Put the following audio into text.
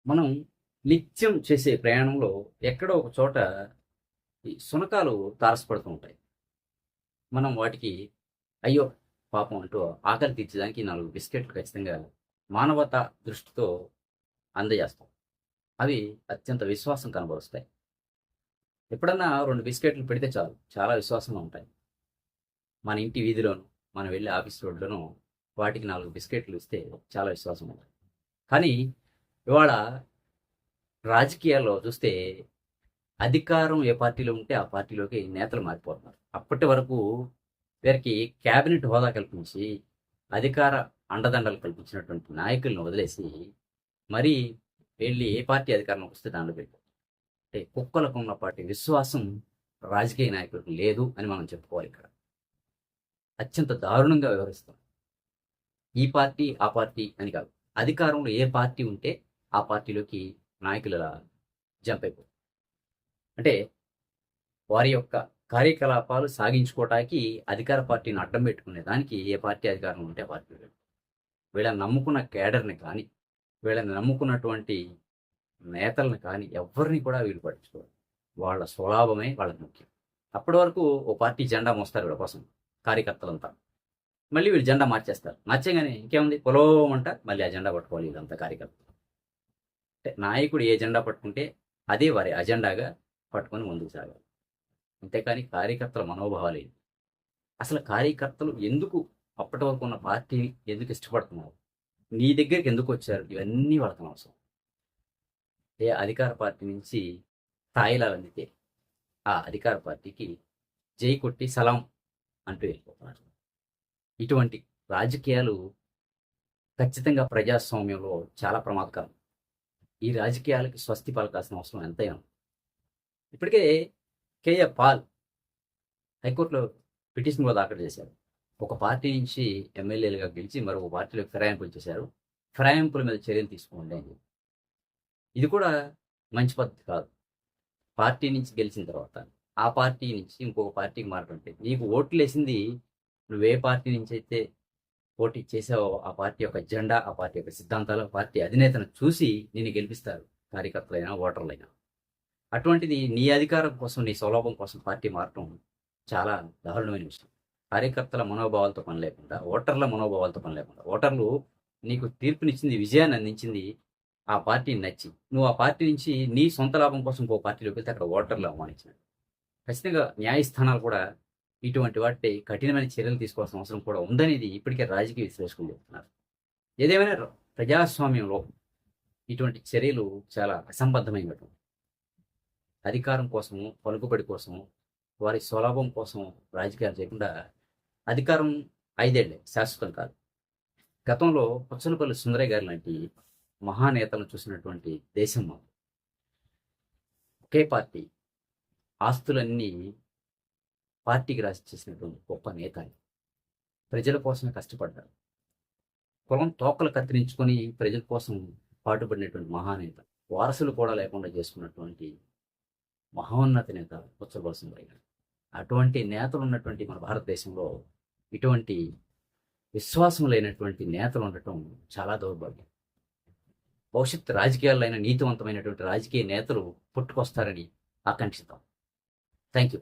మనం నిత్యం చేసే ప్రయాణంలో ఎక్కడో ఒక చోట ఈ శునకాలు తారసపడుతూ ఉంటాయి. మనం వాటికి అయ్యో పాపం అంటూ ఆకలి తీర్చడానికి 4 బిస్కెట్లు ఖచ్చితంగా మానవతా దృష్టితో అందజేస్తాం. అవి అత్యంత విశ్వాసం కనబరుస్తాయి. ఎప్పుడన్నా 2 బిస్కెట్లు పెడితే చాలు చాలా విశ్వాసంగా ఉంటాయి. మన ఇంటి వీధిలోనూ, మనం వెళ్ళే ఆఫీస్ రోడ్లోనూ వాటికి 4 బిస్కెట్లు ఇస్తే చాలా విశ్వాసం ఉంటుంది. కానీ ఇవాళ రాజకీయాల్లో చూస్తే అధికారం ఏ పార్టీలో ఉంటే ఆ పార్టీలోకి నేతలు మారిపోతున్నారు. అప్పటి వరకు వీరికి క్యాబినెట్ హోదా కల్పించి అధికార అండదండలు కల్పించినటువంటి నాయకులను వదిలేసి మరీ వెళ్ళి ఏ పార్టీ అధికారంలోకి వస్తే దానిలో వెళ్ళిపోతారు. అంటే కుక్కలకు ఉన్నపాటి విశ్వాసం రాజకీయ నాయకులకు లేదు అని మనం చెప్పుకోవాలి. ఇక్కడ అత్యంత దారుణంగా వ్యవహరిస్తాం. ఈ పార్టీ ఆ పార్టీ అని కాదు, అధికారంలో ఏ పార్టీ ఉంటే ఆ పార్టీలోకి నాయకులు ఇలా జంప్ అయిపోతారు. అంటే వారి యొక్క కార్యకలాపాలు సాగించుకోవటానికి అధికార పార్టీని అడ్డం పెట్టుకునే దానికి ఏ పార్టీ అధికారం ఉంటే ఆ పార్టీ వీళ్ళని నమ్ముకున్న కేడర్ని కానీ, వీళ్ళని నమ్ముకున్నటువంటి నేతలను కానీ ఎవరిని కూడా వీళ్ళు పట్టించుకోరు. వాళ్ళ స్వలాభమే వాళ్ళకి ముఖ్యం. అప్పటి వరకు ఓ పార్టీ జెండా మోస్తారు వీళ్ళ కోసం కార్యకర్తలంతా. మళ్ళీ వీళ్ళు జెండా మార్చేస్తారు. మార్చేగానే ఇంకేముంది పొలవమంట మళ్ళీ ఆ జెండా పట్టుకోవాలి వీళ్ళంతా కార్యకర్తలు. అంటే నాయకుడు ఏ జెండా పట్టుకుంటే అదే వారి అజెండాగా పట్టుకొని ముందుకు సాగాలి. అంతేకాని కార్యకర్తల మనోభావాలు ఏంటి? అసలు కార్యకర్తలు ఎందుకు అప్పటి వరకు ఉన్న పార్టీని ఎందుకు ఇష్టపడుతున్నారు? నీ దగ్గరికి ఎందుకు వచ్చారు? ఇవన్నీ వాళ్ళకి అవసరం. ఏ అధికార పార్టీ నుంచి తాయిలా అందితే ఆ అధికార పార్టీకి జై కొట్టి సలాం అంటూ వెళ్ళిపోతున్నారు. ఇటువంటి రాజకీయాలు ఖచ్చితంగా ప్రజాస్వామ్యంలో చాలా ప్రమాదకరం. ఈ రాజకీయాలకి స్వస్తి పలకాల్సిన అవసరం ఎంతైనా ఉంది. ఇప్పటికే కేఏ పాల్ హైకోర్టులో పిటిషన్ కూడా దాఖలు చేశారు. ఒక పార్టీ నుంచి ఎమ్మెల్యేలుగా గెలిచి మరొక పార్టీలోకి ఫిరాయింపులు చేశారు. ఫిరాయింపుల మీద చర్యలు తీసుకోండి అని. ఇది కూడా మంచి పద్ధతి కాదు. పార్టీ నుంచి గెలిచిన తర్వాత ఆ పార్టీ నుంచి ఇంకొక పార్టీకి మారుతుంటే నీకు ఓట్లు వేసింది నువ్వే పార్టీ నుంచి అయితే పోటీ చేసావో ఆ పార్టీ యొక్క జెండా, ఆ పార్టీ యొక్క సిద్ధాంతాలు, ఆ పార్టీ అధినేతను చూసి నిన్ను గెలిపిస్తారు కార్యకర్తలైనా ఓటర్లైనా. అటువంటిది నీ అధికారం కోసం, నీ సౌలభ్యం కోసం పార్టీ మారటం చాలా దారుణమైన విషయం. కార్యకర్తల మనోభావాలతో పని లేకుండా, ఓటర్ల మనోభావాలతో పని లేకుండా, ఓటర్లు నీకు తీర్పునిచ్చింది, విజయాన్ని అందించింది ఆ పార్టీని నచ్చి, నువ్వు ఆ పార్టీ నుంచి నీ సొంత లాభం కోసం ఇంకో పార్టీలోకి వెళ్తే అక్కడ ఓటర్లు అవమానించినట్టు. ఖచ్చితంగా న్యాయస్థానాలు కూడా ఇటువంటి వాటిపై కఠినమైన చర్యలు తీసుకోవాల్సిన అవసరం కూడా ఉందనేది ఇప్పటికే రాజకీయ విశ్లేషకులు చెప్తున్నారు. ఏదేమైనా ప్రజాస్వామ్యంలో ఇటువంటి చర్యలు చాలా అసంబద్ధమైనటువంటి. అధికారం కోసము, పలుకుబడి కోసము, వారి స్వలాభం కోసం రాజకీయాలు చేయకుండా, అధికారం 5 ఏళ్లే శాశ్వతం కాదు. గతంలో పుచ్చలపల్లి సుందరయ్య గారి లాంటి మహానేతలను చూసినటువంటి దేశం మాకు. ఒకే పార్టీ ఆస్తులన్నీ పార్టీకి రాసి చేసినటువంటి గొప్ప నేత ఆయన. ప్రజల కోసమే కష్టపడ్డారు. కులం తోకలు కత్తిరించుకొని ప్రజల కోసం పాటుపడినటువంటి మహానేత. వారసులు కూడా లేకుండా చేసుకున్నటువంటి మహోన్నత నేత పుచ్చలపల్లి సుందరయ్య గారు. అటువంటి నేతలు ఉన్నటువంటి మన భారతదేశంలో ఇటువంటి విశ్వాసం లేనటువంటి నేతలు ఉండటం చాలా దౌర్భాగ్యం. భవిష్యత్ రాజకీయాల్లో అయిన నీతివంతమైనటువంటి రాజకీయ నేతలు పుట్టుకొస్తారని ఆకాంక్షిద్దాం. Thank you.